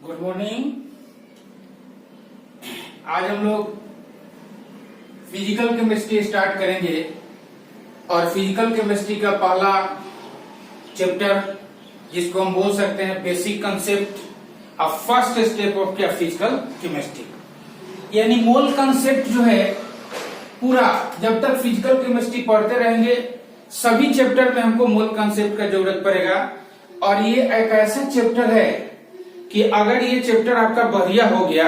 Good morning. आज हम लोग फिजिकल केमिस्ट्री स्टार्ट करेंगे और फिजिकल केमिस्ट्री का पहला चैप्टर जिसको हम बोल सकते हैं basic concept of first step of क्या फिजिकल केमिस्ट्री, यानी मोल कंसेप्ट जो है पूरा जब तक फिजिकल केमिस्ट्री पढ़ते रहेंगे सभी चैप्टर में हमको मोल कंसेप्ट का जरूरत पड़ेगा। और ये एक ऐसा चैप्टर है कि अगर ये चैप्टर आपका बढ़िया हो गया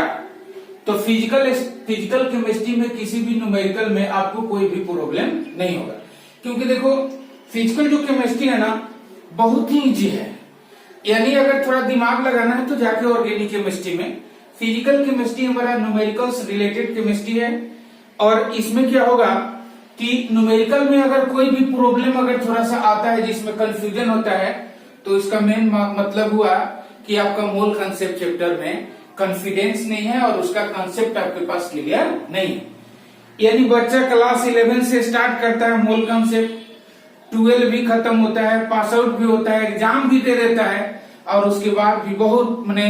तो फिजिकल केमिस्ट्री में किसी भी न्यूमेरिकल में आपको कोई भी प्रॉब्लम नहीं होगा। क्योंकि देखो फिजिकल जो केमिस्ट्री है ना बहुत ही इजी है, यानी अगर थोड़ा दिमाग लगाना है तो जाके ऑर्गेनिक केमिस्ट्री में। फिजिकल केमिस्ट्री हमारा न्यूमेरिकल्स रिलेटेड केमिस्ट्री है और इसमें क्या होगा कि न्यूमेरिकल में अगर कोई भी प्रॉब्लम अगर थोड़ा सा आता है जिसमें कंफ्यूजन होता है तो इसका मेन मतलब हुआ कि आपका मोल कंसेप्ट चैप्टर में कॉन्फिडेंस नहीं है और उसका कंसेप्ट आपके पास क्लियर नहीं है। यानी बच्चा क्लास 11 से स्टार्ट करता है मोल कंसेप्ट, 12 भी खत्म होता है, पास आउट भी होता है, एग्जाम भी दे देता है और उसके बाद भी बहुत माने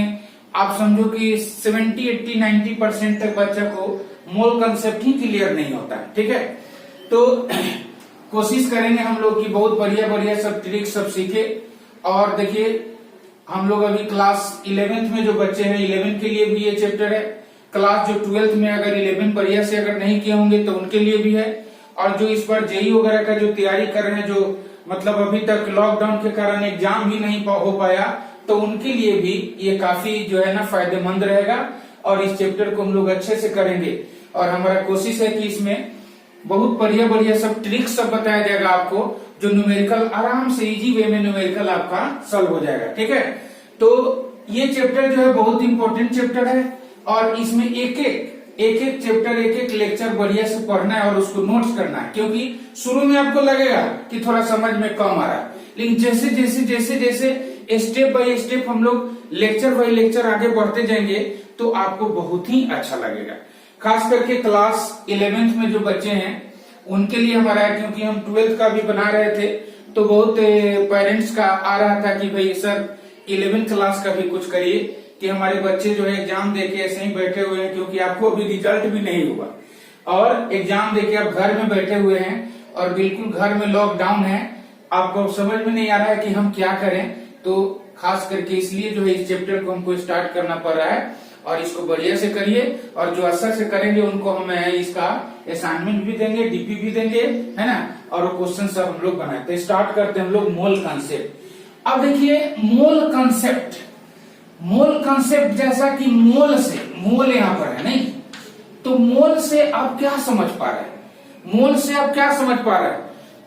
आप समझो कि 70, 80, 90% तक बच्चा को मोल कंसेप्ट ही क्लियर नहीं होता है। ठीक है, तो कोशिश करेंगे हम लोग की बहुत बढ़िया बढ़िया सब ट्रिक सब सीखे। और देखिए हम लोग अभी क्लास 11th में जो बच्चे हैं 11 के लिए भी ये चैप्टर है, क्लास जो 12th में अगर 11 बढ़िया से अगर नहीं किए होंगे तो उनके लिए भी है, और जो इस बार जेई वगैरह का जो तैयारी कर रहे हैं जो मतलब अभी तक लॉकडाउन के कारण एग्जाम भी नहीं हो पाया तो उनके लिए भी ये काफी जो है ना फायदेमंद रहेगा। और इस चैप्टर को हम लोग अच्छे से करेंगे और हमारा कोशिश है कि इसमें बहुत बढ़िया बढ़िया सब ट्रिक्स सब बताया जाएगा आपको, जो न्यूमेरिकल आराम से इजी वे में न्यूमेरिकल आपका सॉल्व हो जाएगा। ठीक है, तो ये चैप्टर जो है बहुत इंपॉर्टेंट चैप्टर है और इसमें एक एक चैप्टर एक एक लेक्चर बढ़िया से पढ़ना है और उसको नोट्स करना है। क्योंकि शुरू में आपको लगेगा कि थोड़ा समझ में कम आ रहा है, लेकिन जैसे जैसे जैसे जैसे स्टेप बाय स्टेप हम लोग लेक्चर बाय लेक्चर आगे बढ़ते जाएंगे तो आपको बहुत ही अच्छा लगेगा। खास करके क्लास 11th में जो बच्चे हैं उनके लिए हमारा है, क्योंकि हम 12th का भी बना रहे थे तो बहुत पेरेंट्स का आ रहा था कि भाई सर 11th क्लास का भी कुछ करिए कि हमारे बच्चे जो है एग्जाम देके ऐसे ही बैठे हुए हैं, क्योंकि आपको अभी रिजल्ट भी नहीं हुआ और एग्जाम देके आप घर में बैठे हुए हैं और बिल्कुल घर में लॉकडाउन है, आपको समझ में नहीं आ रहा है कि हम क्या करें। तो खास करके इसलिए जो है इस चैप्टर को हमको स्टार्ट करना पड़ रहा है और इसको बढ़िया से करिए। और जो असर से करेंगे उनको हम इसका असाइनमेंट भी देंगे, डीपी भी देंगे, है ना, और वो क्वेश्चन सब हम लोग बनाए। तो स्टार्ट करते हैं हम लोग मोल कंसेप्ट। अब देखिए मोल कंसेप्ट जैसा कि मोल से, मोल यहाँ पर है नहीं, तो मोल से आप क्या समझ पा रहे हैं, मोल से आप क्या समझ पा रहे हैं।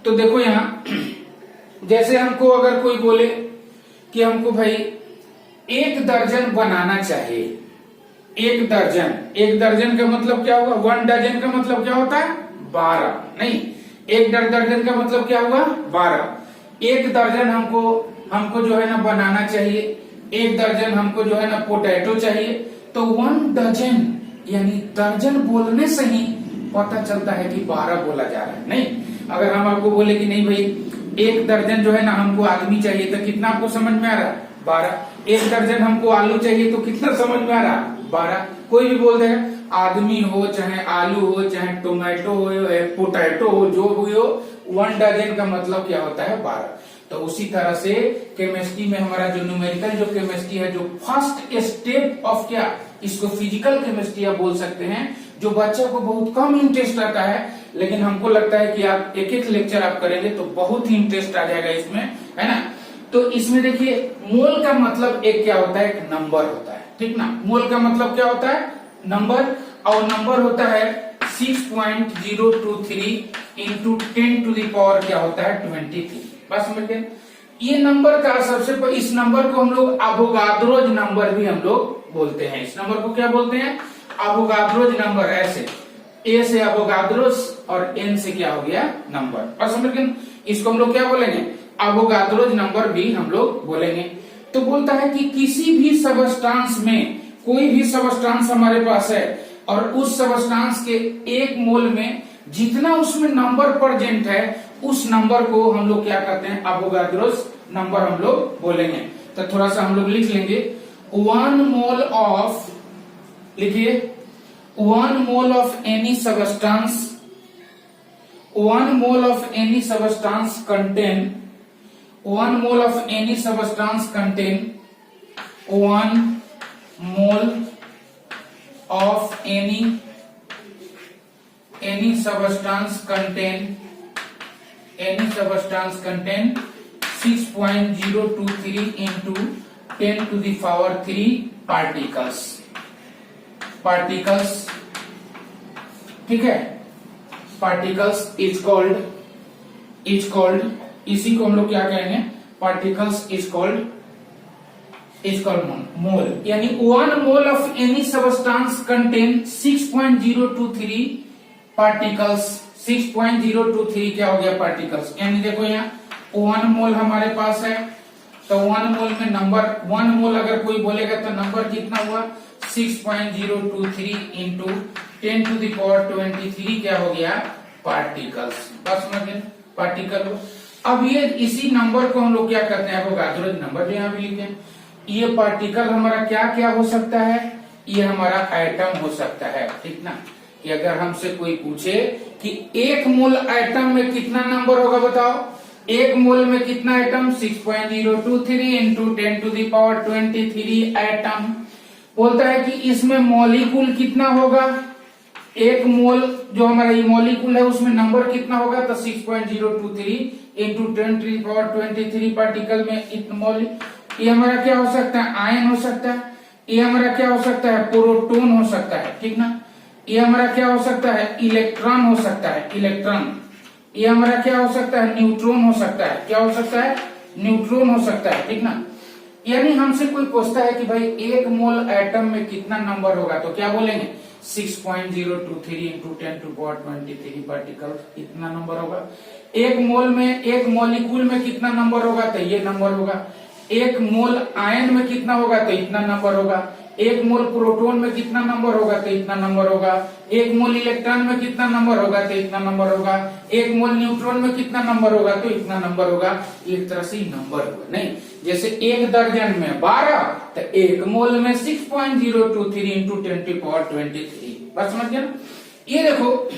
तो देखो यहाँ जैसे हमको अगर कोई बोले कि हमको भाई 1 दर्जन बनाना चाहिए, 1 दर्जन का मतलब क्या हुआ, 1 डजन का मतलब क्या होता है 12, नहीं 1 दर्जन का मतलब क्या हुआ 12। 1 दर्जन हमको जो है ना बनाना चाहिए, 1 दर्जन हमको जो है ना पोटैटो चाहिए। तो 1 डजन यानी दर्जन बोलने से ही पता चलता है कि 12 बोला जा रहा है। नहीं, अगर हम आपको बोले कि नहीं भाई 1 दर्जन जो है ना हमको आदमी चाहिए तो कितना आपको समझ में आ रहा है 12। 1 दर्जन हमको आलू चाहिए तो कितना समझ में आ रहा है 12। कोई भी बोल देगा, आदमी हो चाहे आलू हो चाहे टोमेटो हो पोटैटो हो जो भी हो, 1 डजन का मतलब क्या होता है 12। तो उसी तरह से केमिस्ट्री में हमारा जो न्यूमेरिकल जो केमिस्ट्री है, जो फर्स्ट स्टेप ऑफ क्या इसको फिजिकल केमिस्ट्री आप बोल सकते हैं, जो बच्चा को बहुत कम इंटरेस्ट आता है, लेकिन हमको लगता है कि आप एक एक लेक्चर आप करेंगे तो बहुत ही इंटरेस्ट आ जाएगा इसमें, है ना। तो इसमें देखिए मोल का मतलब एक क्या होता है, एक नंबर होता है, ठीक ना। मोल का मतलब क्या होता है नंबर, और नंबर होता है 6.023 इंटू 10 टू द पावर क्या होता है 23। बस समझ गए। ये नंबर का सबसे इस नंबर को हम लोग अवोगाद्रोज नंबर भी हम लोग बोलते हैं। इस नंबर को क्या बोलते हैं अवोगाद्रोज नंबर। ऐसे ए से अवोगाद्रोज और एन से क्या हो गया नंबर, और समझ गए। इसको हम लोग क्या बोलेंगे अवोगाद्रोज नंबर भी हम लोग बोलेंगे। तो बोलता है कि किसी भी सबस्टांस में कोई भी सबस्टांस हमारे पास है और उस सबस्टांस के 1 मोल में जितना उसमें नंबर प्रेजेंट है उस नंबर को हम लोग क्या कहते हैं अवोगाद्रोज नंबर हम लोग बोलेंगे। तो थोड़ा सा हम लोग लिख लेंगे 1 मोल ऑफ, लिखिए 1 mole of any substance, 1 mole of any substance contain, 1 mole of any substance contain 1 mole of any substance contain 6.023 into 10 to the power 3 particles, ठीक है। particles is called, इसी को हम लोग क्या कहेंगे, particles is called मोल, यानी 1 mole of any substance contain 6.023 particles. 6.023 क्या हो गया, पार्टिकल्स। यानी देखो यहाँ 1 मोल हमारे पास है, तो 1 मोल में नंबर, 1 मोल अगर कोई बोलेगा तो नंबर कितना हुआ 6.023 इंटू 10 to the power 23 क्या हो गया, पार्टिकल्स। बस समझ, पार्टिकल। अब ये इसी नंबर को हम लोग क्या करते हैं, अवोगाद्रो नंबर जो यहाँ भी लिखे हैं, ये पार्टिकल हमारा क्या क्या हो सकता है, ये हमारा एटम हो सकता है, ठीक ना। कि अगर हमसे कोई पूछे कि 1 मोल एटम में कितना नंबर होगा, बताओ 1 मोल में कितना atom, 6.023 into 10 to the power 23 atom. बोलता है कि इसमें मॉलिक्यूल कितना होगा, 1 मोल जो हमारा ये मॉलिक्यूल है उसमें नंबर कितना होगा, तो 6.023 into 10 to the power 23 particle में इतना मॉल। ये हमारा क्या हो सकता है, आयन हो सकता है। ये हमारा क्या हो सकता है, प्रोटॉन हो सकता है, ठीक ना। ये हमारा क्या हो सकता है, इलेक्ट्रॉन हो सकता है, इलेक्ट्रॉन। ये हमारा क्या हो सकता है, न्यूट्रॉन हो सकता है। क्या हो सकता है, न्यूट्रॉन हो सकता है, ठीक ना। यानी हमसे कोई पूछता है कि भाई 1 मोल एटम में कितना नंबर होगा, तो क्या बोलेंगे 6.023 इंटू 10 to power 23 पार्टिकल, इतना नंबर होगा। 1 मोल में, 1 मॉलिक्यूल में कितना नंबर होगा, तो ये नंबर होगा। 1 मोल आयन में कितना होगा, तो इतना नंबर होगा। 1 मोल प्रोटॉन में कितना नंबर होगा, तो इतना नंबर होगा। 1 मोल इलेक्ट्रॉन में कितना नंबर होगा, तो इतना नंबर होगा। 1 मोल न्यूट्रॉन में कितना नंबर होगा, तो इतना नंबर होगा। एक तरह से नंबर होगा, नहीं जैसे 1 दर्जन में 12, तो 1 मोल में 6.023 इंटू 10 to power 23। बस समझ गया ना। ये देखो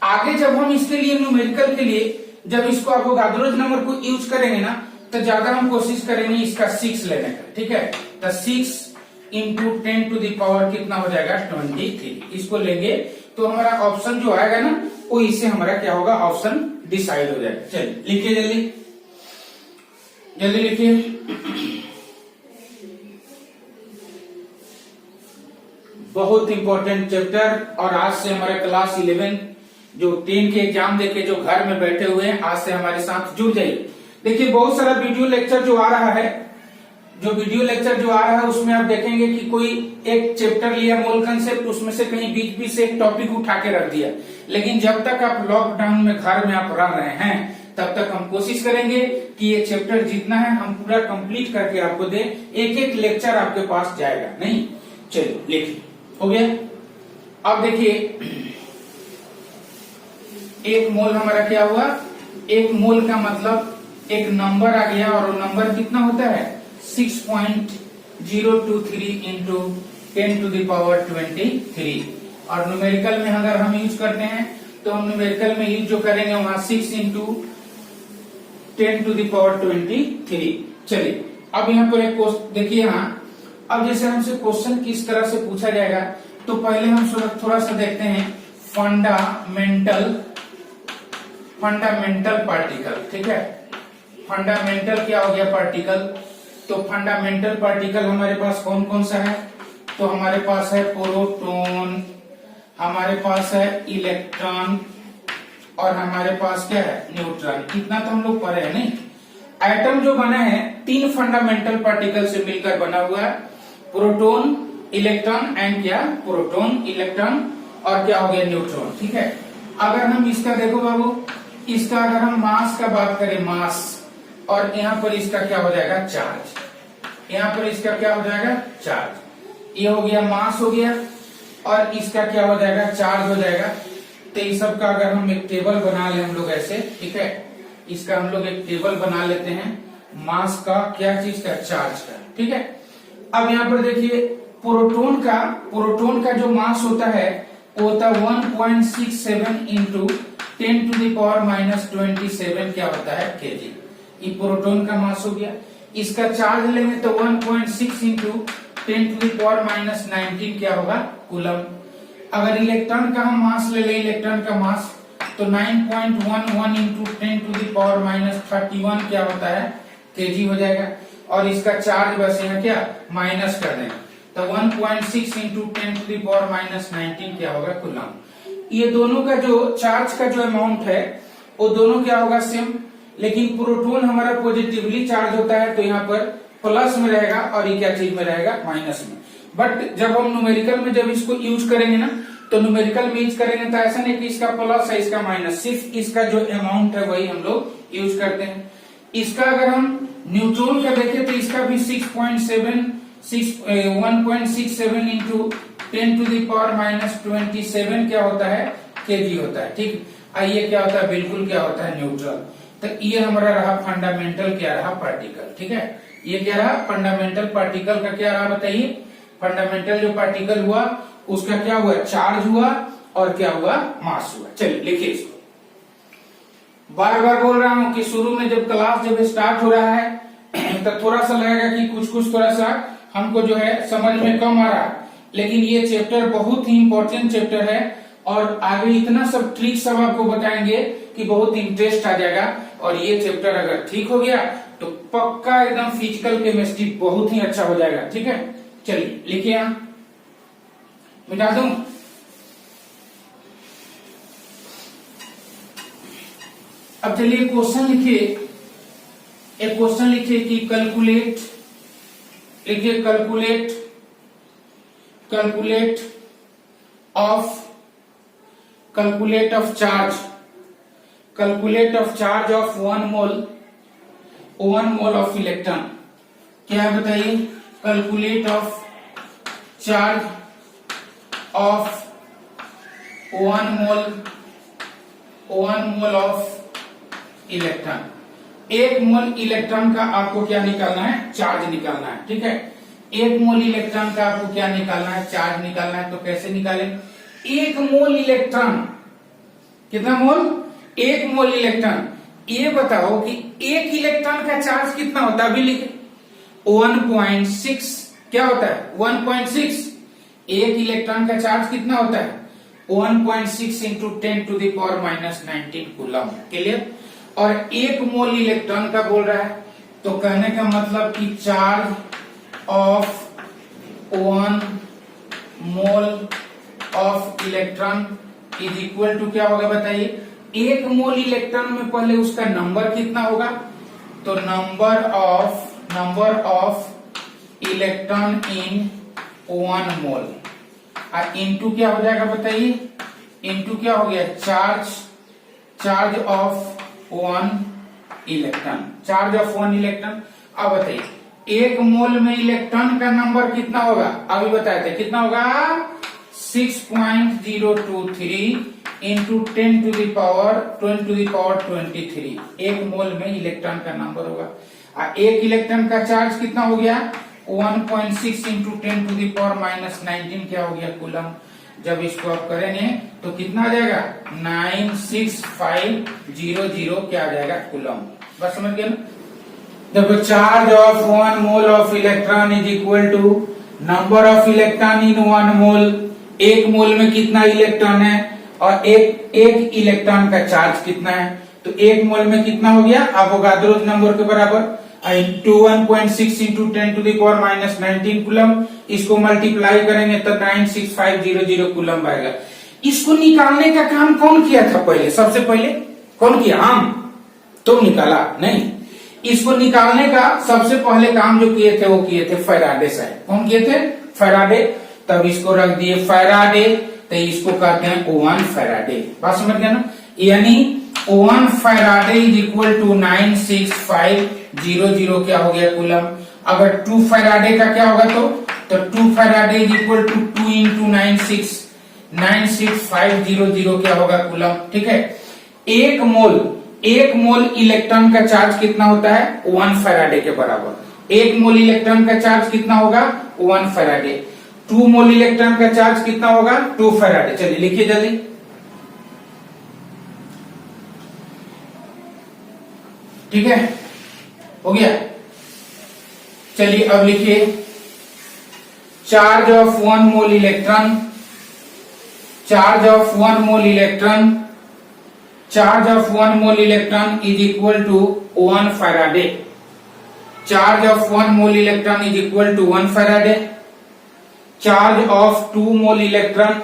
आगे जब हम इसके लिए न्यूमेरिकल के लिए जब इसको अवोगाद्रो नंबर को यूज करेंगे ना, तो ज्यादा हम कोशिश करेंगे इसका 6 लेने का, ठीक है। तो 6 इंटू 10 to the power कितना हो जाएगा, 23। इसको लेंगे तो हमारा ऑप्शन जो आएगा ना, वो इससे हमारा क्या होगा, ऑप्शन डिसाइड हो जाएगा। चलिए लिखिए, जल्दी जल्दी लिखिए। बहुत इंपॉर्टेंट चैप्टर, और आज से हमारा क्लास 11 जो 10 के एग्जाम देके जो घर में बैठे हुए हैं, आज से हमारे साथ जुड़ जाइए। देखिए बहुत सारा वीडियो लेक्चर जो आ रहा है, जो वीडियो लेक्चर जो आ रहा है उसमें आप देखेंगे कि कोई एक चैप्टर लिया मोल कंसेप्ट, उसमें से कहीं बीच बीच से एक टॉपिक उठा के रख दिया। लेकिन जब तक आप लॉकडाउन में घर में आप रह रहे हैं, तब तक हम कोशिश करेंगे कि ये चैप्टर जितना है हम पूरा कंप्लीट करके आपको दे। एक एक लेक्चर आपके पास जाएगा, नहीं। चलिए लिखिए, हो गया। अब देखिए 1 मोल हमारा क्या हुआ, 1 मोल का मतलब एक नंबर आ गया, और वो नंबर कितना होता है 6.023 इंटू 10 to the power 23। और न्यूमेरिकल में अगर हम यूज करते हैं तो हम न्यूमेरिकल में यूज जो करेंगे वहां 6 इंटू 10 to the power 23। चलिए अब यहाँ पर एक क्वेश्चन देखिए, यहाँ अब जैसे हमसे क्वेश्चन किस तरह से पूछा जाएगा, तो पहले हम थोड़ा सा देखते हैं फंडामेंटल पार्टिकल, ठीक है। फंडामेंटल क्या हो गया, पार्टिकल। तो फंडामेंटल पार्टिकल हमारे पास कौन कौन सा है, तो हमारे पास है प्रोटॉन, हमारे पास है इलेक्ट्रॉन, और हमारे पास क्या है, न्यूट्रॉन। इतना तो हम लोग पढ़े हैं, नहीं। एटम जो बना है 3 फंडामेंटल पार्टिकल से मिलकर बना हुआ है, प्रोटॉन, इलेक्ट्रॉन एंड क्या, प्रोटॉन, इलेक्ट्रॉन, और क्या हो गया, न्यूट्रॉन, ठीक है। अगर हम इसका देखो बाबू, इसका अगर हम मास का बात करें, मास, और यहाँ पर इसका क्या हो जाएगा, चार्ज। यहाँ पर इसका क्या हो जाएगा, चार्ज। ये हो गया मास हो गया, और इसका क्या हो जाएगा, चार्ज हो जाएगा। तो इस सब का अगर हम एक टेबल बना ले हम लोग ऐसे, ठीक है, इसका हम लोग एक टेबल बना लेते हैं, मास का, क्या चीज का, चार्ज का, ठीक है। अब यहाँ पर देखिए प्रोटोन का जो मास होता है वो होता है 1.67 इंटू 10⁻⁻27 क्या होता है केजी। ये प्रोटोन का मास हो गया। इसका चार्ज लेंगे तो 1.6 इंटू 10⁻⁻19 क्या होगा कूलम। अगर इलेक्ट्रॉन का हम मास ले लें, इलेक्ट्रॉन का मास तो 9.11 इंटू 10⁻31 क्या होता है केजी हो जाएगा। और इसका चार्ज बस यहाँ क्या माइनस कर देंगे तो 1.6 इंटू 10⁻⁻19 क्या होगा कूलम। ये दोनों का जो चार्ज का जो अमाउंट है वो दोनों क्या होगा सेम, लेकिन प्रोटोन हमारा पॉजिटिवली चार्ज होता है तो यहाँ पर प्लस में रहेगा और ये क्या चीज में रहेगा माइनस में। बट जब हम न्यूमेरिकल में जब इसको यूज करेंगे ना तो न्यूमेरिकल में यूज करेंगे तो ऐसा नहीं कि इसका प्लस है इसका माइनस, सिर्फ इसका जो अमाउंट है वही हम लोग यूज करते हैं। इसका अगर हम न्यूट्रॉन का देखें तो इसका भी 1.67 इंटू 10⁻⁻27 क्या होता है केजी होता है। ठीक, आइए क्या होता है बिल्कुल क्या होता है न्यूट्रल। तो ये हमारा रहा फंडामेंटल क्या रहा पार्टिकल। ठीक है, ये क्या रहा फंडामेंटल पार्टिकल का क्या रहा बताइए। फंडामेंटल जो पार्टिकल हुआ उसका क्या हुआ चार्ज हुआ और क्या हुआ मास हुआ। चलिए लिखिए इसको। बार बार बोल रहा हूं कि शुरू में जब क्लास जब स्टार्ट हो रहा है तो थोड़ा सा लगेगा कि कुछ थोड़ा सा हमको जो है समझ में कम आ रहा है, लेकिन ये चैप्टर बहुत ही इंपॉर्टेंट चैप्टर है और आगे इतना सब ट्रिक सब आपको बताएंगे कि बहुत इंटरेस्ट आ जाएगा। और ये चैप्टर अगर ठीक हो गया तो पक्का एकदम फिजिकल केमिस्ट्री बहुत ही अच्छा हो जाएगा। ठीक है, चलिए लिखिए यहां मिटा दूं। अब चलिए क्वेश्चन लिखिए। एक क्वेश्चन लिखिए कि calculate of charge of 1 mole of electron. क्या है बताइए। Calculate of charge of 1 mole of electron. 1 mole electron का आपको क्या निकालना है चार्ज निकालना है। ठीक है, 1 मोल इलेक्ट्रॉन का आपको क्या निकालना है चार्ज निकालना है। तो कैसे निकालें। 1 मोल इलेक्ट्रॉन कितना मोल 1 मोल इलेक्ट्रॉन। ये बताओ कि 1 इलेक्ट्रॉन का चार्ज कितना होता है। अभी लिखे 1.6 क्या होता है 1.6। 1 इलेक्ट्रॉन का चार्ज कितना होता है 1.6 इंटू 10⁻⁻19 कूलम। क्लियर। और 1 मोल इलेक्ट्रॉन का बोल रहा है तो कहने का मतलब कि charge of 1 mole of electron is equal to क्या होगा बताइए। 1 मोल इलेक्ट्रॉन में पहले उसका नंबर कितना होगा तो नंबर ऑफ इलेक्ट्रॉन इन 1 मोल और इंटू क्या हो जाएगा बताइए। इंटू क्या हो गया charge of 1 electron. Charge of 1 electron. अब बताइए 1 मोल में इलेक्ट्रॉन का नंबर कितना होगा। अभी बताए थे कितना होगा 6.023 इंटू 10⁻23। 1 मोल में इलेक्ट्रॉन का नंबर होगा। 1 इलेक्ट्रॉन का चार्ज कितना हो गया 1.6 इंटू 10⁻⁻19 क्या हो गया कूलम। जब इसको आप करेंगे तो कितना आ जाएगा 96500 क्या आ जाएगा कूलम। बस समझ गए ना। देखो charge of 1 mole of electron is equal to number of electron in 1 mole. 1 mole में कितना इलेक्ट्रॉन है और एक इलेक्ट्रॉन का चार्ज कितना है। तो 1 मोल में कितना हो गया अवोगाद्रो नंबर के बराबर इंटू 1.6 इंटू 10⁻⁻19 कूलम। इसको मल्टीप्लाई करेंगे तो 96500 कूलम आएगा। इसको निकालने का काम कौन किया था पहले। सबसे पहले कौन किया हम तुम निकाला नहीं। इसको निकालने का सबसे पहले काम जो किए थे वो किए थे फैराडे साहब। कौन किए थे फैराडे। तब इसको रख दिए फैराडे तो इसको कहते हैं 1 फैराडे। बात समझ गया ना। यानी 1 फैराडे इज इक्वल टू 96500 क्या हो गया कूलम। अगर 2 फैराडे का क्या होगा तो 2 faraday is equal to 2 into 96500 क्या होगा कूलम। ठीक है। 1 मोल इलेक्ट्रॉन का चार्ज कितना होता है 1 फैराडे के बराबर। 1 मोल इलेक्ट्रॉन का चार्ज कितना होगा 1 फैराडे। 2 मोल इलेक्ट्रॉन का चार्ज कितना होगा 2 फैराडे। चलिए लिखिए जल्दी। ठीक है, हो गया। चलिए अब लिखिए charge of 1 mole electron, charge of 1 mole electron, charge of 1 mole electron is equal to 1 faraday. Charge of 1 mole electron is equal to 1 faraday. Charge of 2 mole electron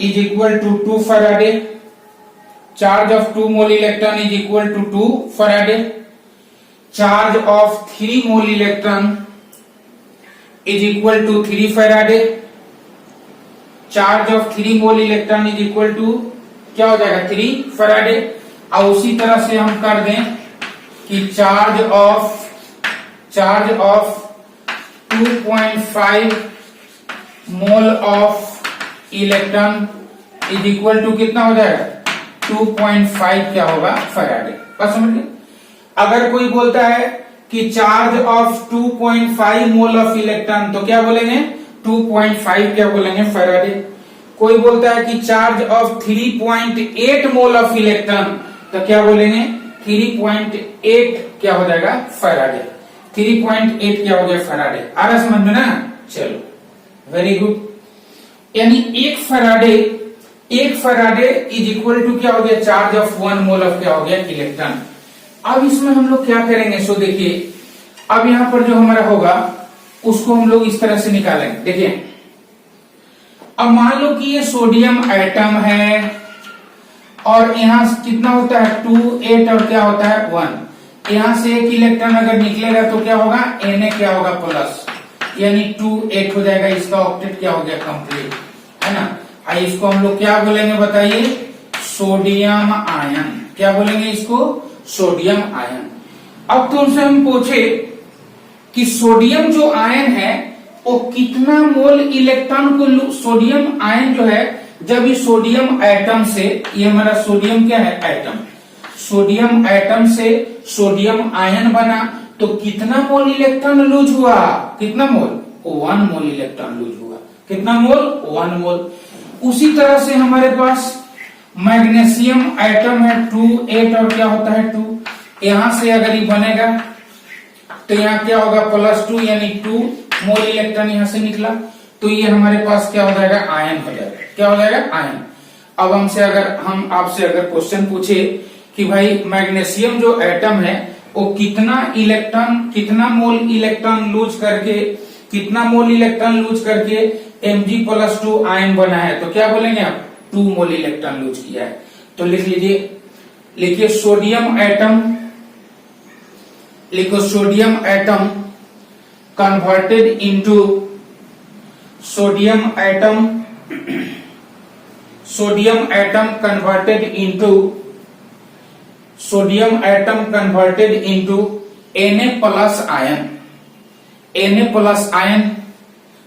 is equal to 2 faraday. Charge of 2 mole electron is equal to 2 faraday. Charge of 3 mole electron is equal to 3 faraday. Charge of 3 mole electron is equal to क्या हो जाएगा 3 Faraday. और उसी तरह से हम कर दें कि charge of 2.5 mole of electron is equal to कितना हो जाएगा 2.5 क्या होगा फैराडे। बस समझ गए। अगर कोई बोलता है कि charge of 2.5 mole of electron तो क्या बोलेंगे 2.5 क्या बोलेंगे फैराडे। कोई बोलता है कि charge of 3.8 mole of electron तो क्या बोलेंगे 3.8 क्या हो जाएगा फैराडे। 3.8 क्या हो गया फैराडे। आ रहा समझ में ना। चलो वेरी गुड। यानी 1 फैराडे इज इक्वल टू क्या हो गया चार्ज ऑफ 1 मोल ऑफ क्या हो गया इलेक्ट्रॉन। अब इसमें हम लोग क्या करेंगे सो देखिए, अब यहां पर जो हमारा होगा उसको हम लोग इस तरह से निकालेंगे। देखिए अब मान लो कि ये सोडियम एटम है और यहां कितना होता है 2 8 और क्या होता है 1। यहां से एक इलेक्ट्रॉन अगर निकलेगा तो क्या होगा Na क्या होगा प्लस, यानी 2 8 हो जाएगा। इसका ऑक्टेट क्या हो गया कंप्लीट, है ना। आई इसको हम लोग क्या बोलेंगे बताइए सोडियम आयन। क्या बोलेंगे इसको सोडियम आयन। अब तुमसे हम पूछे कि सोडियम जो आयन है वो कितना मोल इलेक्ट्रॉन को, सोडियम आयन जो है जब इस सोडियम एटम से, ये हमारा सोडियम क्या है एटम, सोडियम एटम से सोडियम आयन बना तो कितना मोल इलेक्ट्रॉन लूज हुआ, कितना मोल 1 मोल इलेक्ट्रॉन लूज हुआ। कितना मोल 1 मोल। उसी तरह से हमारे पास मैग्नीशियम एटम है 2 8 और क्या होता है 2। यहां से अगर ये बनेगा तो यहाँ क्या होगा +2 यानी 2 मोल इलेक्ट्रॉन यहां से निकला तो ये हमारे पास क्या हो जाएगा आयन हो जाएगा। क्या हो जाएगा आयन। अब हम आपसे अगर क्वेश्चन पूछे कि भाई मैग्नीशियम जो एटम है वो कितना मोल इलेक्ट्रॉन लूज करके Mg+2 आयन बना है तो क्या बोलेंगे आप 2 मोल इलेक्ट्रॉन लूज किया है। तो लिख लीजिए, लिखिए sodium atom converted into sodium converted into Na plus ion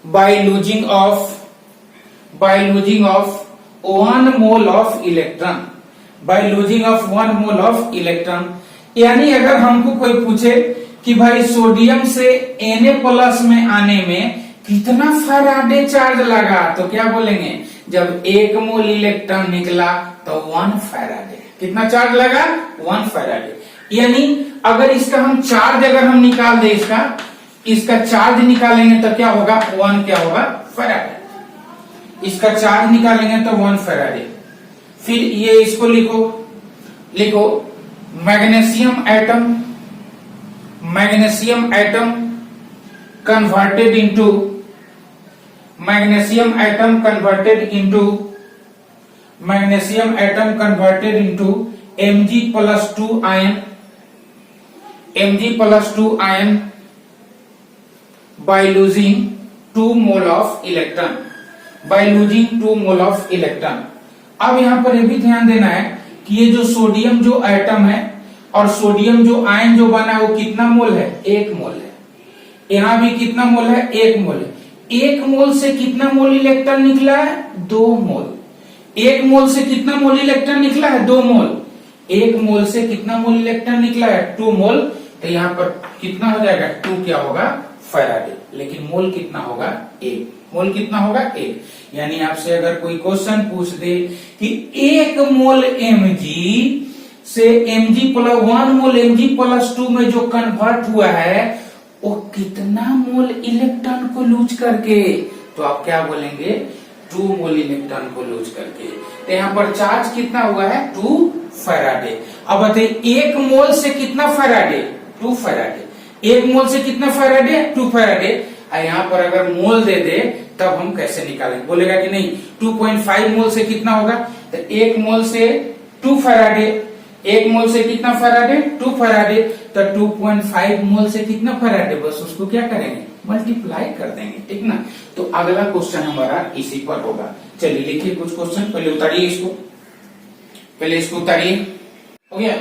by losing of 1 mole of electron। यानी अगर हमको कोई पूछे कि भाई सोडियम से Na+ में आने में कितना फैराडे चार्ज लगा तो क्या बोलेंगे जब 1 मोल इलेक्ट्रॉन निकला तो 1 फैराडे। कितना चार्ज लगा 1 फैराडे। यानी अगर इसका हम चार्ज निकाल दे, इसका चार्ज निकालेंगे तो क्या होगा 1 क्या होगा फैराडे। इसका चार्ज निकालेंगे तो 1 फैराडे। फिर ये इसको लिखो magnesium atom converted into Mg+2 ion by losing 2 mole of electron। अब यहां पर यह भी ध्यान देना है कि ये जो सोडियम जो एटम है और सोडियम जो आयन जो बना है वो कितना मोल है 1 मोल है। यहां भी कितना मोल है 1 मोल है। 1 मोल से कितना मोल इलेक्ट्रॉन निकला है 2 मोल। 1 मोल से कितना मोल इलेक्ट्रॉन निकला है 2 मोल। 1 मोल से कितना मोल इलेक्ट्रॉन निकला है 2 मोल। तो यहाँ पर कितना हो जाएगा 2 क्या होगा फैराडे, लेकिन मोल कितना होगा 1, मोल कितना होगा 1। यानी आपसे अगर कोई क्वेश्चन पूछ दे कि 1 मोल mg से mg प्लस 1 मोल mg प्लस 2 में जो कन्वर्ट हुआ है वो कितना मोल इलेक्ट्रॉन को लूज करके, तो आप क्या बोलेंगे 2 मोल इलेक्ट्रॉन को लूज करके। तो यहाँ पर चार्ज कितना हुआ है 2 फैराडे। अब बताइए 1 मोल से कितना फैराडे 2 फैराडे, 1 मोल से कितना फैराडे 2 फैराडे। यहाँ पर अगर मोल दे दे तब हम कैसे निकालेंगे, बोलेगा कि नहीं 2.5 मोल से कितना होगा, तो 1 मोल से 2 फैराडे, 1 मोल से कितना फैराडे 2 फैराडे, तो 2.5 मोल से कितना फैराडे, बस उसको क्या करेंगे मल्टीप्लाई कर देंगे, ठीक ना। तो अगला क्वेश्चन हमारा इसी पर होगा। चलिए लिखिए कुछ क्वेश्चन, पहले उतारिए इसको, पहले इसको उतारिए, हो गया।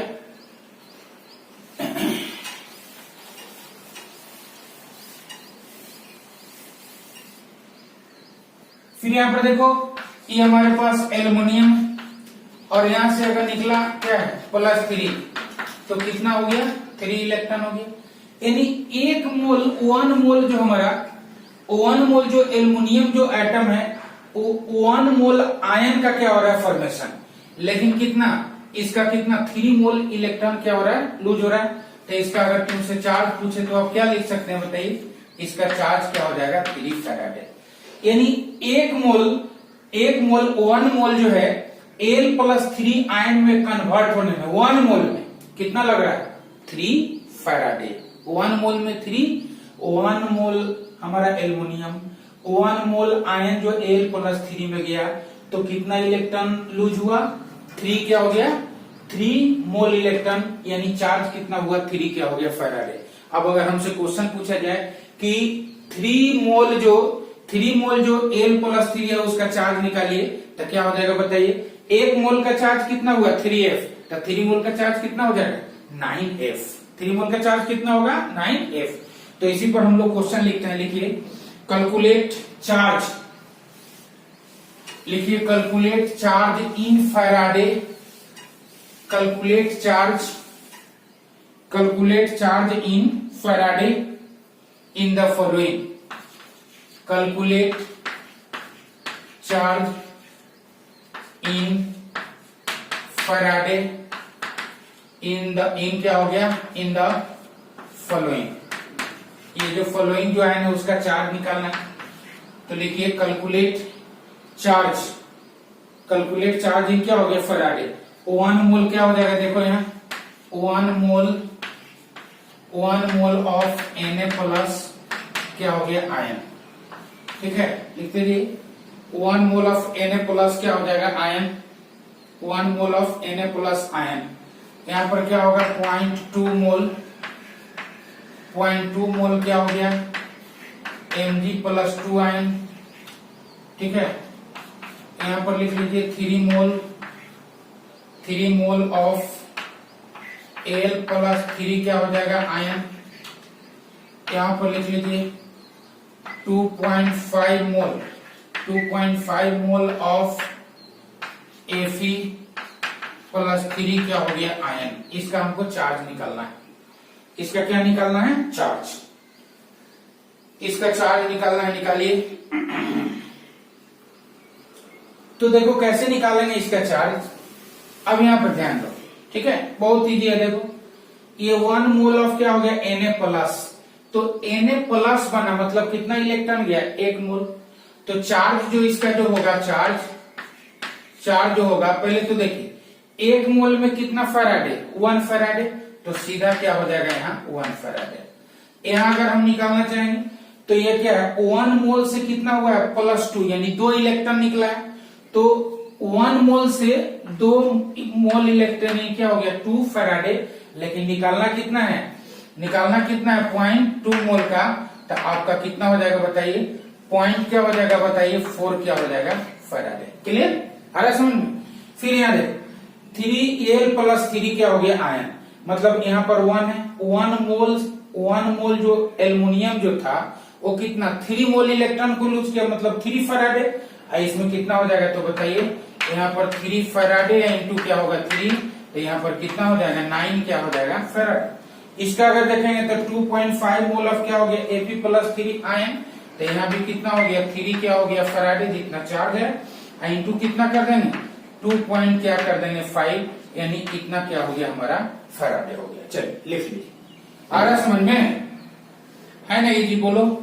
फिर यहाँ पर देखो ये हमारे पास एल्युमिनियम और यहां से अगर निकला क्या है +3, तो कितना हो गया 3 इलेक्ट्रॉन हो गया। यानी 1 मोल 1 मोल जो हमारा 1 मोल जो एल्युमिनियम जो एटम है वो 1 मोल आयन का क्या हो रहा है फॉर्मेशन, लेकिन कितना इसका कितना 3 मोल इलेक्ट्रॉन क्या हो रहा है लूज हो रहा है। तो इसका अगर तुमसे चार्ज पूछे तो आप क्या लिख सकते हैं बताइए, इसका चार्ज क्या हो जाएगा 3 फैराडे। यानी 1 मोल 1 मोल जो है Al+3 आयन में कन्वर्ट होने में 1 मोल में कितना लग रहा है 3 फैराडे। 1 मोल में 3, 1 मोल हमारा एल्युमिनियम, 1 मोल आयन जो Al+3 में गया तो कितना इलेक्ट्रॉन लूज हुआ 3 क्या हो गया 3 मोल इलेक्ट्रॉन, यानी चार्ज कितना हुआ 3 क्या हो गया फैराडे। अब अगर हमसे क्वेश्चन पूछा जाए कि 3 मोल जो Al+3 है उसका चार्ज निकालिए, तो क्या हो जाएगा बताइए। 1 मोल का चार्ज कितना हुआ 3f, तो 3 मोल का चार्ज कितना हो जाएगा 9f। 3 मोल का चार्ज कितना होगा 9f। तो इसी पर हम लोग क्वेश्चन लिखते हैं, लिखिए कैलकुलेट चार्ज, लिखिए calculate charge in Faraday, calculate charge in Faraday in the following, calculate charge in Faraday in क्या हो गया इन द फॉलोइंग। ये जो फॉलोइंग जो है ना उसका चार्ज निकालना है, तो लिखिए कैलकुलेट चार्ज इन क्या हो गया फैराडे। 1 मोल क्या हो जाएगा देखो यहाँ 1 मोल ऑफ Na+ क्या हो गया आयन, ठीक है लिखते रहिए 1 मोल ऑफ Na+ क्या हो जाएगा ion, 1 mole of Na+ ion. यहाँ पर क्या होगा 0.2 मोल क्या हो गया Mg+2 आयन, ठीक है। यहाँ पर लिख लीजिए 3 मोल ऑफ Al+3 क्या हो जाएगा आयन। यहाँ पर लिख लीजिए 2.5 मोल ऑफ Fe+3 क्या हो गया आयन। इसका हमको चार्ज निकालना है, इसका क्या निकालना है चार्ज, इसका चार्ज निकालना है, निकालिए। तो देखो कैसे निकालेंगे इसका चार्ज, अब यहां पर ध्यान दो, ठीक है बहुत इजी है। देखो ये 1 मोल ऑफ क्या हो गया Na+, तो Na+ बना मतलब कितना इलेक्ट्रॉन गया 1 मोल। तो चार्ज जो इसका जो होगा चार्ज जो होगा पहले तो देखिए 1 मोल में कितना फैराडे 1 फैराडे, तो सीधा क्या हो जाएगा यहाँ 1 फैराडे। यहाँ अगर हम निकालना चाहेंगे तो ये क्या है 1 मोल से कितना हुआ है +2 यानी 2 इलेक्ट्रॉन निकला है, तो 1 मोल से 2 मोल इलेक्ट्रॉन क्या हो गया 2 फैराडे, लेकिन निकालना कितना है 0.2 मोल का, तो आपका कितना हो जाएगा बताइए पॉइंट क्या हो जाएगा बताइए 4 क्या हो जाएगा फैराडे। क्लियर आ रहा समझ में। फिर यहाँ देखो 3Al+3 क्या हो गया आयन, मतलब यहाँ पर 1 है 1 मोल जो एल्युमिनियम जो था वो कितना 3 मोल इलेक्ट्रॉन को लूज किया मतलब 3 फैराडे। इसमें कितना हो जाएगा तो बताइए यहाँ पर 3 फैराडे या इंटू क्या होगा 3, तो यहाँ पर कितना हो जाएगा 9 क्या हो जाएगा फैराडे। इसका अगर देखेंगे तो 2.5 मोल ऑफ क्या हो गया Ap प्लस 3 आयन, तो यहाँ भी कितना हो गया 3 क्या हो गया फैराडे जितना चार्ज है, इंटू कितना कर देंगे 2 पॉइंट क्या कर देंगे 5, यानी इतना क्या हो गया हमारा फैराडे हो गया। चलिए लिख लीजिए, आ रहा समझ में है ना, ये जी बोलो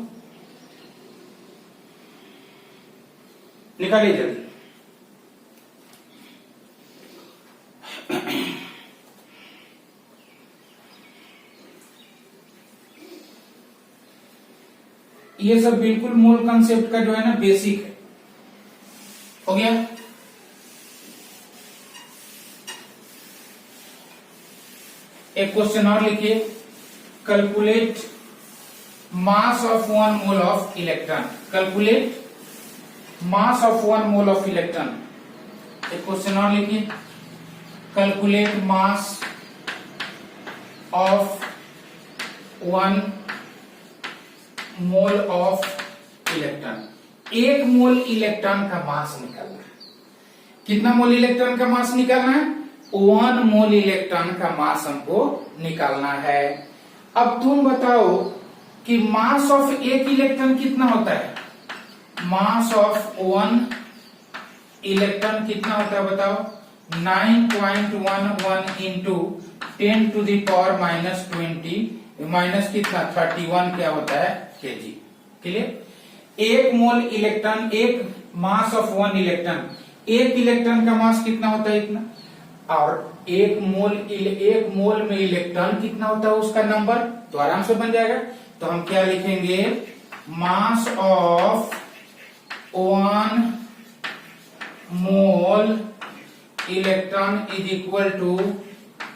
निकालिए जल्दी। ये सब बिल्कुल मोल कंसेप्ट का जो है ना बेसिक है, हो गया। एक क्वेश्चन और लिखिए, calculate mass of 1 mole of electron, calculate mass of 1 mole of electron. एक क्वेश्चन और लिखिए, calculate mass of 1 mole of electron. 1 mole electron का मास निकालना है। कितना मोल इलेक्ट्रॉन का मास निकालना है 1 मोल इलेक्ट्रॉन का मास हमको निकालना है। अब तुम बताओ कि मास ऑफ एक इलेक्ट्रॉन कितना होता है, मास ऑफ 1 इलेक्ट्रॉन कितना होता है बताओ, 9.11 into 10 to the power minus 20 minus कितना 31 क्या होता है केजी। क्लियर। 1 मोल इलेक्ट्रॉन, एक मास ऑफ 1 इलेक्ट्रॉन, एक इलेक्ट्रॉन का मास कितना होता है इतना, और 1 मोल में इलेक्ट्रॉन कितना होता है उसका नंबर, तो आराम से बन जाएगा। तो हम क्या लिखेंगे, mass of 1 mole electron is equal to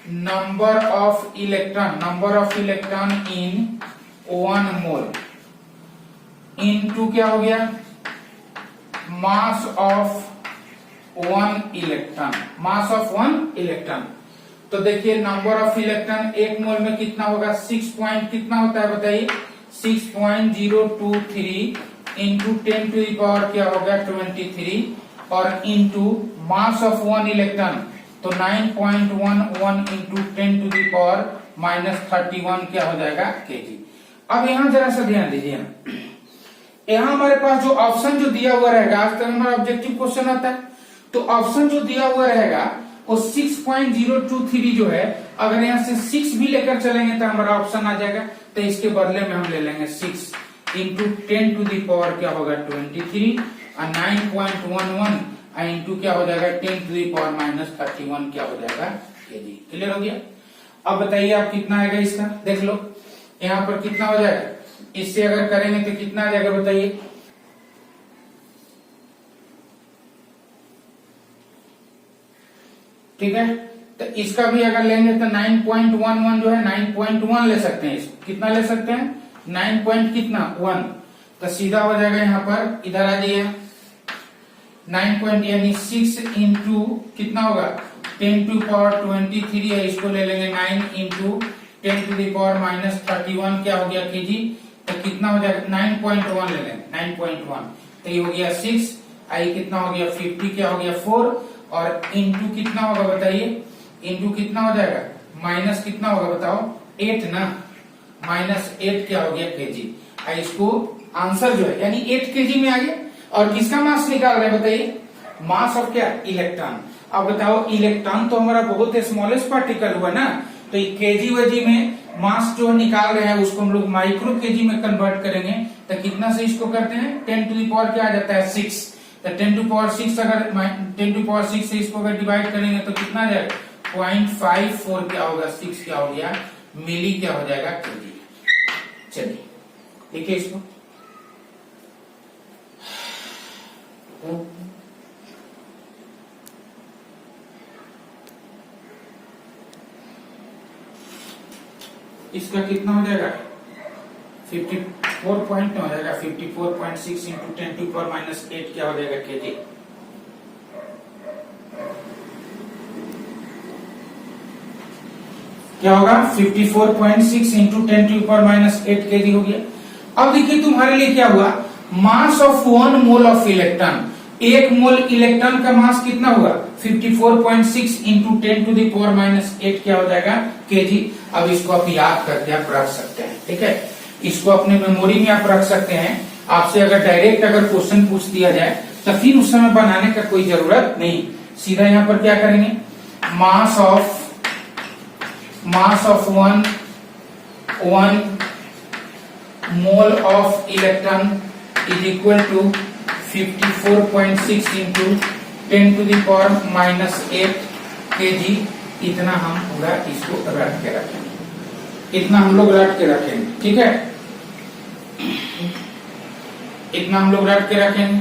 number of electron in 1 mole into क्या हो गया mass of 1 electron, mass of 1 electron. तो देखिए नंबर ऑफ इलेक्ट्रॉन 1 मोल में कितना होगा 6 पॉइंट कितना होता है बताइए 6.023 इंटू 10 टू द पावर क्या होगा 23 और इंटू मास ऑफ 1 इलेक्ट्रॉन तो 9.11 into 10 to the power minus 31 क्या हो जाएगा केजी। अब यहां जरा सा ध्यान दीजिए, यहां हमारे पास जो ऑप्शन जो दिया हुआ रहेगा, आज तक हमारा ऑब्जेक्टिव क्वेश्चन आता है, तो ऑप्शन जो दिया हुआ रहेगा वो 6.023 जो है, अगर यहां से 6 भी लेकर चलेंगे तो हमारा ऑप्शन आ जाएगा। तो इसके बदले में हम ले लेंगे 6 इंटू 10 टू दी पावर क्या होगा 23 और 9.11 इंटू क्या हो जाएगा 10 टू दी पावर माइनस 31 क्या हो जाएगा केजी। क्लियर हो गया। अब बताइए आप कितना आएगा इसका, देख लो यहाँ पर कितना हो जाएगा, इससे अगर करेंगे तो कितना आ जाएगा बताइए, ठीक है। तो इसका भी अगर लेंगे तो 9.11 जो है 9.1 ले सकते हैं, इसको कितना ले सकते हैं 9 पॉइंट कितना 1, तो सीधा हो जाएगा यहाँ पर, इधर आ जाइए 9 पॉइंट यानी 6 इंटू कितना होगा 10 टू पावर 23 है, इसको ले लेंगे 9 into 10 to the power minus 31 क्या हो गया केजी। तो कितना हो जाएगा 9.1 ले लेंगे 9.1 तो ये हो गया 6 आई कितना हो गया 50 क्या हो गया 4 और इंटू कितना होगा बताइए, इंटू कितना हो जाएगा माइनस कितना होगा बताओ 8 ना, माइनस 8 क्या हो गया केजी। इसको आंसर जो है यानी 8 केजी में आ गया। और किसका मास निकाल रहे हैं बताइए, मास ऑफ क्या इलेक्ट्रॉन। अब बताओ इलेक्ट्रॉन तो हमारा बहुत स्मॉलेस्ट पार्टिकल हुआ ना, तो केजी वेजी में मास जो निकाल रहे हैं उसको हम लोग माइक्रो केजी में कन्वर्ट करेंगे। तो कितना से इसको करते हैं 10 टू दी पावर क्या आ जाता है 6, तो 10 टू पावर 6 अगर 10 टू पावर 6 से इसको अगर डिवाइड करेंगे तो कितना आ जाएगा 0.54 क्या होगा 6 क्या हो गया मिली क्या हो जाएगा केजी। चलिए देखिए इसको, इसका कितना हो जाएगा 54 पॉइंट हो जाएगा 54.6 इंटू 10 टू पावर माइनस 8 क्या हो जाएगा केजी। क्या होगा 54.6 into 10 to power minus 8 KG हो गया। अब देखिए तुम्हारे लिए क्या हुआ, mass of 1 mole of electron, एक मोल इलेक्ट्रॉन का मास कितना होगा 54.6 इंटू 10⁻⁸ क्या हो जाएगा केजी। अब इसको आप याद करके आप रख सकते हैं, ठीक है, इसको अपने मेमोरी में आप रख सकते हैं। आपसे अगर डायरेक्ट अगर क्वेश्चन पूछ दिया जाए तो फिर उस समय बनाने का कोई जरूरत नहीं, सीधा यहाँ पर क्या करेंगे, mass of one mole of electron is equal to 54.6 into 10⁻⁸ kg। इतना हम पूरा इसको रट के रखेंगे, इतना हम लोग रट के रखेंगे, ठीक है, इतना हम लोग रट के रखेंगे।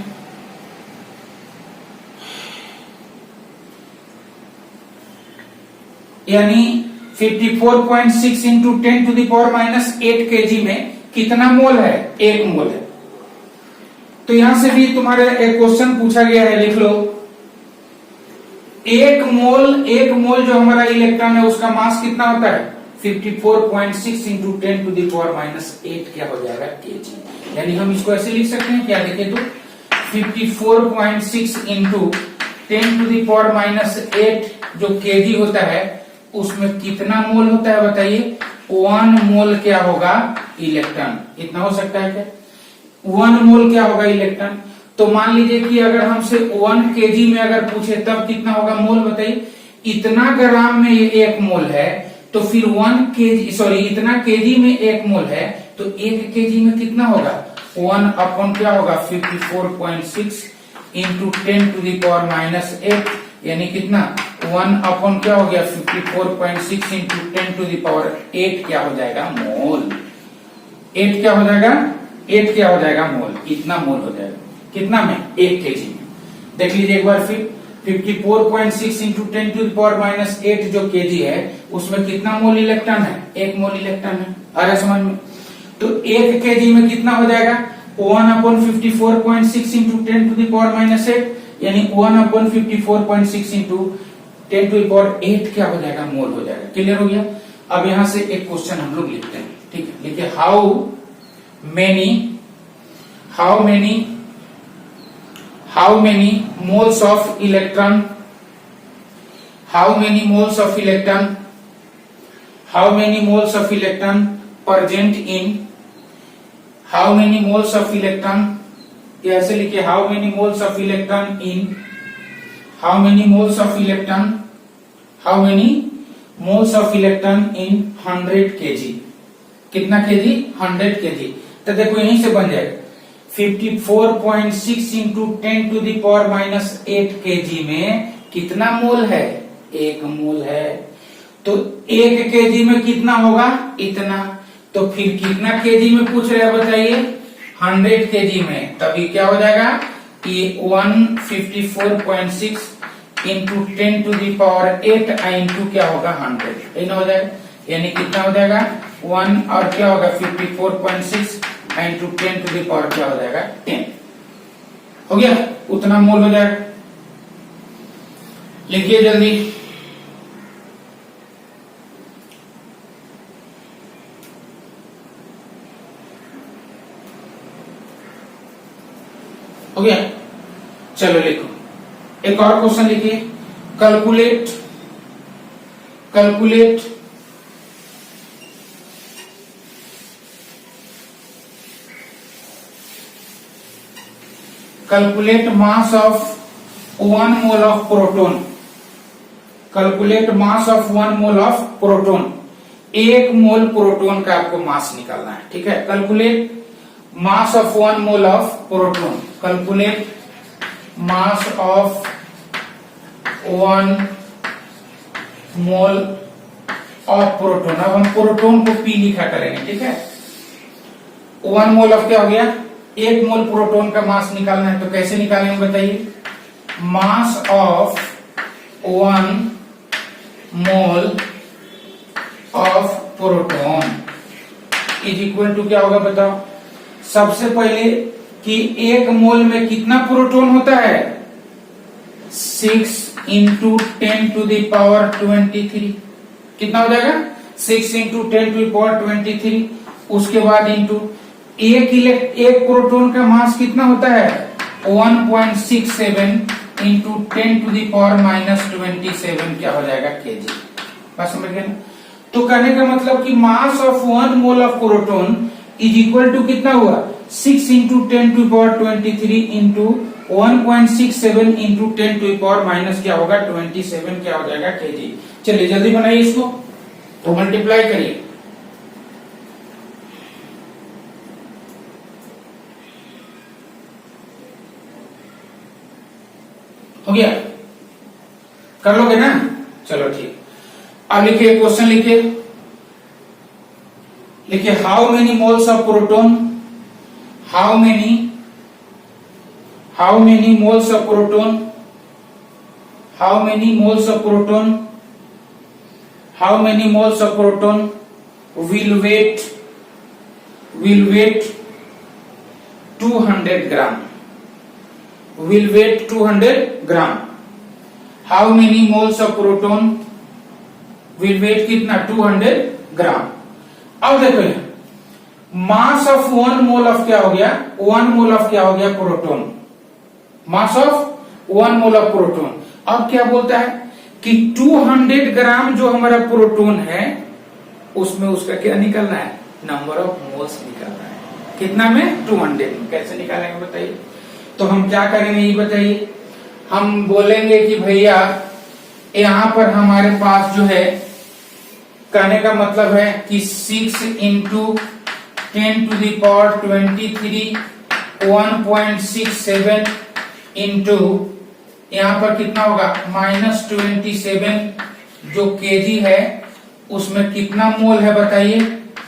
यानी 54.6 इंटू 10⁻⁸ kg में कितना मोल है, एक मोल है। तो यहां से भी तुम्हारे एक क्वेश्चन पूछा गया है, लिख लो एक मोल जो हमारा इलेक्ट्रॉन है उसका मास कितना होता है 54.6 इंटू 10⁻⁸ क्या हो जाएगा केजी। यानी हम इसको ऐसे लिख सकते हैं, क्या देखें तो 54.6 इंटू 10⁻⁸ जो केजी होता है उसमें कितना मोल होता है बताइए, 1 मोल क्या होगा इलेक्ट्रॉन। इतना हो सकता है क्या, 1 मोल क्या होगा इलेक्ट्रॉन। तो मान लीजिए कि अगर हमसे 1 केजी में अगर पूछे तब कितना होगा मोल बताइए, इतना ग्राम में ये 1 मोल है तो फिर 1 केजी सॉरी इतना केजी में 1 मोल है तो 1 केजी में कितना होगा 1 अपॉन क्या होगा 54.6 इंटू 10⁻⁸ यानी कितना 1 अपॉन क्या हो गया 54.6 इंटू 10⁸ क्या हो जाएगा मोल। 8 क्या हो जाएगा 8 क्या हो जाएगा मोल, इतना मोल हो जाएगा कितना में 1 केजी में। देख लीजिए एक बार फिर 54.6 इंटू 10⁻⁸ जो केजी है उसमें कितना मोल इलेक्ट्रॉन है, 1 मोल इलेक्ट्रॉन है। आ रहा समझ में। तो 1 केजी में कितना हो जाएगा 1 अपॉन 54.6 इंटू 10⁻⁸ यानी 1 अपॉन 54.6 इंटू 10⁸ क्या हो जाएगा मोल हो जाएगा। क्लियर हो गया। अब यहां से एक क्वेश्चन हम लोग लिखते हैं, ठीक है, लिखिए how many moles of electron present in ऐसे लिखिए how many moles of electron in 100 kg। कितना केजी 100 केजी। तो देखो यहीं से बन जाएगा 54.6 इंटू 10⁻⁸ केजी में कितना मोल है 1 मोल है। तो 1 केजी में कितना होगा इतना। तो फिर कितना केजी में पूछ रहे हैं बताइए 100 केजी में, तभी क्या हो जाएगा ये 154.6 इंटू 10⁸ इंटू क्या होगा 100 इतना हो जाएगा। यानी कितना हो जाएगा 1 और क्या होगा 54.6 इंटू 10⁻ क्या हो जाएगा 10 हो गया, उतना मोल हो जाएगा। लिखिए जल्दी। हो गया, चलो लिखो एक और क्वेश्चन लिखिए। Calculate mass of 1 mole of proton. Calculate mass of 1 mole of proton. 1 mole proton का आपको मास निकालना है, ठीक है। Calculate mass of 1 mole of proton. Calculate mass of 1 mole of proton. अब हम प्रोटॉन को पी लिखा करेंगे, ठीक है। 1 मोल ऑफ क्या हो गया 1 मोल प्रोटॉन का मास निकालना है। तो कैसे निकालेंगे बताइए। Mass of 1 mole of proton is equal to क्या होगा बताओ। सबसे पहले कि 1 मोल में कितना प्रोटॉन होता है 6 इंटू 10⁻23 कितना हो जाएगा 6 इंटू 10⁻23। उसके बाद इंटू एक प्रोटॉन का मास कितना होता है 1.67 into 10 to the power minus 27 क्या हो जाएगा केजी। बात समझ गए ना। तो कहने का मतलब कि mass of 1 mole of proton is equal to कितना हुआ 6 into 10 to power 23 into 1.67 into 10 to power minus क्या होगा 27 क्या हो जाएगा केजी। चलिए जल्दी बनाइए इसको, तो मल्टीप्लाई करिए। हो गया, कर लोगे ना, चलो ठीक। अब लिखिए क्वेश्चन, लिखिए how many moles of proton, how many moles of proton, how many moles of proton, how many moles of proton will weight 200 gram, will weight 200 gram. How many moles of proton will weight कितना 200 ग्राम। अब देखो मास of 1 mole of क्या हो गया 1 mole of क्या हो गया proton, mass of 1 mole of proton. अब क्या बोलता है कि 200 ग्राम जो हमारा प्रोटॉन है उसमें उसका क्या निकलना है नंबर ऑफ मोल्स निकलना है। कितना में 200 में। कैसे निकालेंगे बताइए। तो हम क्या करेंगे ये बताइए। हम बोलेंगे कि भैया यहां पर हमारे पास जो है कहने का मतलब है कि 6 into 10 to the power 23 1.67 into यहां पर कितना होगा माइनस 27 जो केजी है उसमें कितना मोल है बताइए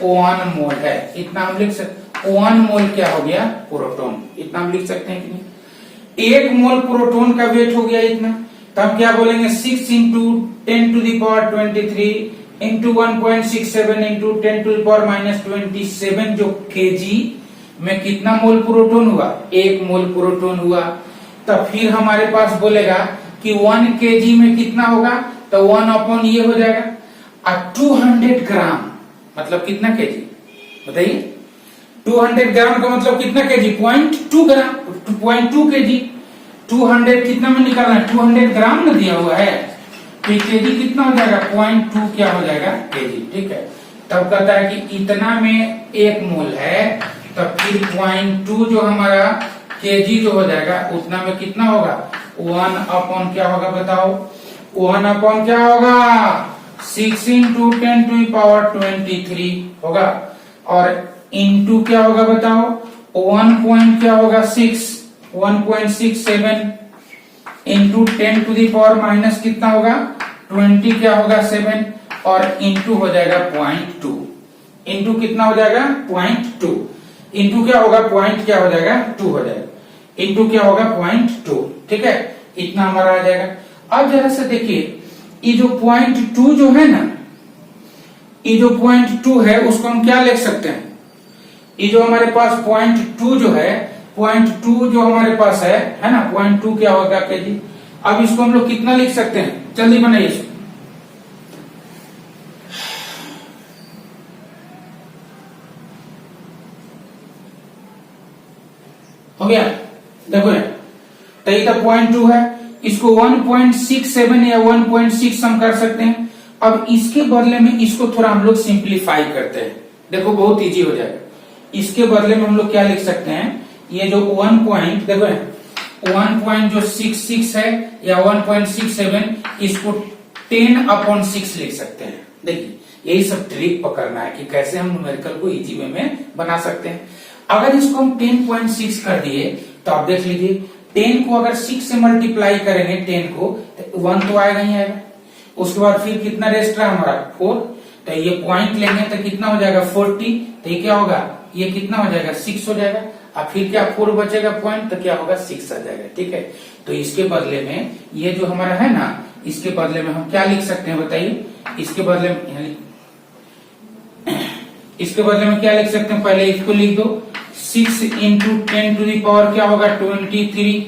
1 मोल है। इतना हम लिख सकते 1 मोल क्या हो गया प्रोटॉन, इतना हम लिख सकते हैं कि नहीं। 1 मोल प्रोटॉन का वेट हो गया इतना, तब क्या बोलेंगे 6 into 10 to the power 23 into 1.67 into 10 to the power minus 27 जो केजी में कितना मोल प्रोटॉन हुआ 1 मोल प्रोटॉन हुआ। तब फिर हमारे पास बोलेगा कि 1 केजी में कितना होगा तो 1 अपॉन ये हो जाएगा। 200 ग्राम मतलब कितना केजी बताइए। 200 ग्राम का मतलब कितना केजी 0.2 ग्राम 0.2 केजी। 200 कितना में निकालना है 200 ग्राम में दिया हुआ है तो केजी कितना हो जाएगा 0.2 क्या हो जाएगा केजी। ठीक है, तब कहता है कि इतना में 1 मोल है तब फिर 0.2 जो हमारा केजी जो हो जाएगा उतना में कितना होगा 1 अपॉन क्या होगा बताओ 1 अपॉन क्या होगा 6 इंटू 10 टू पावर 23 होगा और इंटू क्या होगा बताओ 1 पॉइंट क्या होगा 1.67 into 10 to the power minus कितना होगा 20 क्या होगा 7 और इंटू हो जाएगा 0.2 इंटू कितना हो जाएगा 0.2 इंटू क्या होगा पॉइंट क्या हो जाएगा 2 हो जाएगा इंटू क्या होगा 0.2। ठीक है, इतना हमारा आ जाएगा। अब जरा से देखिए ये जो 0.2 जो है ना ये जो 0.2 है उसको हम क्या लिख सकते हैं। ये जो हमारे पास 0.2 जो है 0.2 जो हमारे पास है ना 0.2 क्या होगा केजी। अब इसको हम लोग कितना लिख सकते हैं जल्दी बनाइए इसको। हो गया, देखो तो ये 0.2 है इसको 1.67 या 1.6 हम कर सकते हैं। अब इसके बदले में इसको थोड़ा हम लोग सिंप्लीफाई करते हैं, देखो बहुत इजी हो जाएगा। इसके बदले में हम लोग क्या लिख सकते हैं ये जो 1 पॉइंट देखो 1.66 है या 1.67 इसको 10/6 लिख सकते हैं। देखिए यही सब ट्रिक पकड़ना है कि कैसे हम न्यूमेरिकल को इजी वे में बना सकते हैं। अगर इसको हम 10.6 कर दिए तो आप देख लीजिए 10 को अगर 6 से मल्टीप्लाई करेंगे 10 को 1 तो आएगा ही आएगा। उसके बाद फिर कितना रेस्ट रहा हमारा 4 तो ये पॉइंट लेंगे तो कितना हो जाएगा 40 तो ये क्या होगा ये कितना हो जाएगा 6 हो जाएगा। अब फिर क्या 4 बचेगा पॉइंट तो क्या होगा 6 आ जाएगा। ठीक है, तो इसके बदले में ये जो हमारा है ना इसके बदले में हम क्या लिख सकते हैं बताइए। इसके बदले में क्या लिख सकते हैं पहले इसको लिख दो 6 इंटू 10 टू दी पावर क्या होगा 23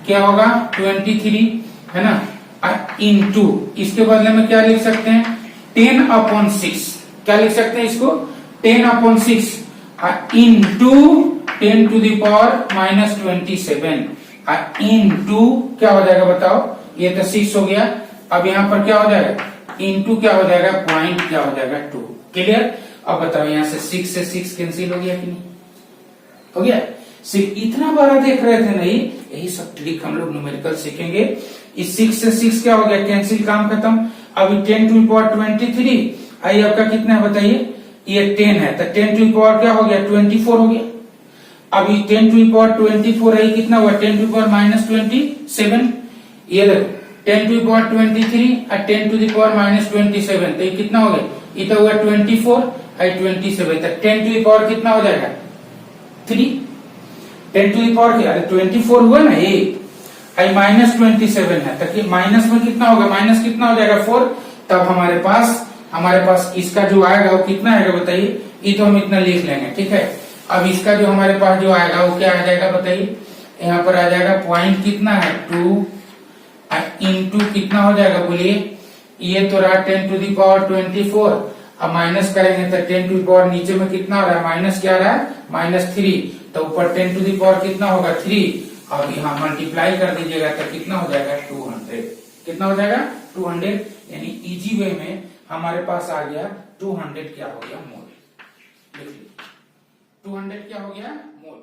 क्या होगा 23 है ना इंटू इसके बदले में क्या लिख सकते हैं 10/6 क्या लिख सकते हैं इसको 10/6 into 10 to the power -27 into क्या हो जाएगा बताओ, ये तो 6 हो गया। अब यहाँ पर क्या हो जाएगा, इनटू क्या हो जाएगा, पॉइंट क्या हो जाएगा 2। क्लियर। अब बताओ यहाँ से 6 से 6 कैंसिल हो गया कि नहीं, हो गया। सिर्फ इतना बड़ा देख रहे थे नहीं, यही सब ट्रिक हम लोग न्यूमेरिकल सीखेंगे। इस 6 से 6 क्या हो गया, कैंसिल, काम खत्म। अभी 10 टू द पावर 23 आई आपका कितना है बताइए, ये 10 है, तो 10 टू द पावर क्या हो गया 24 हो गया। अभी 10 टू द पावर 24 है, कितना हुआ 10 टू द पावर -27। ये देखो 10 टू द पावर 23 और 10 टू द पावर -27, तो ये कितना हो गया, ये तो हुआ 24 और 27, तो 10 टू द पावर कितना हो जाएगा 3। 10 टू द पावर क्या, 24 हुआ ना ये, आई -27 है, तो माइनस में कितना होगा, माइनस कितना हो जाएगा 4। तब हमारे पास इसका जो आएगा वो कितना आएगा बताइए, ये तो हम इतना लिख लेंगे, ठीक है। अब इसका जो हमारे पास जो आएगा वो क्या आ जाएगा बताइए, यहाँ पर आ जाएगा पॉइंट कितना है 2 इंटू कितना हो जाएगा बोलिए, ये तो रहा 10 टू द पावर 24। अब माइनस करेंगे तो 10 टू द पावर नीचे में कितना हो रहा है, माइनस क्या रहा है -3, तो ऊपर 10 टू द पावर कितना होगा 3, और यहाँ मल्टीप्लाई कर दीजिएगा तो कितना हो जाएगा 200। कितना हो जाएगा 200, यानी इजी वे में हमारे पास आ गया 200 क्या हो गया मोल। 200 क्या हो गया मोल।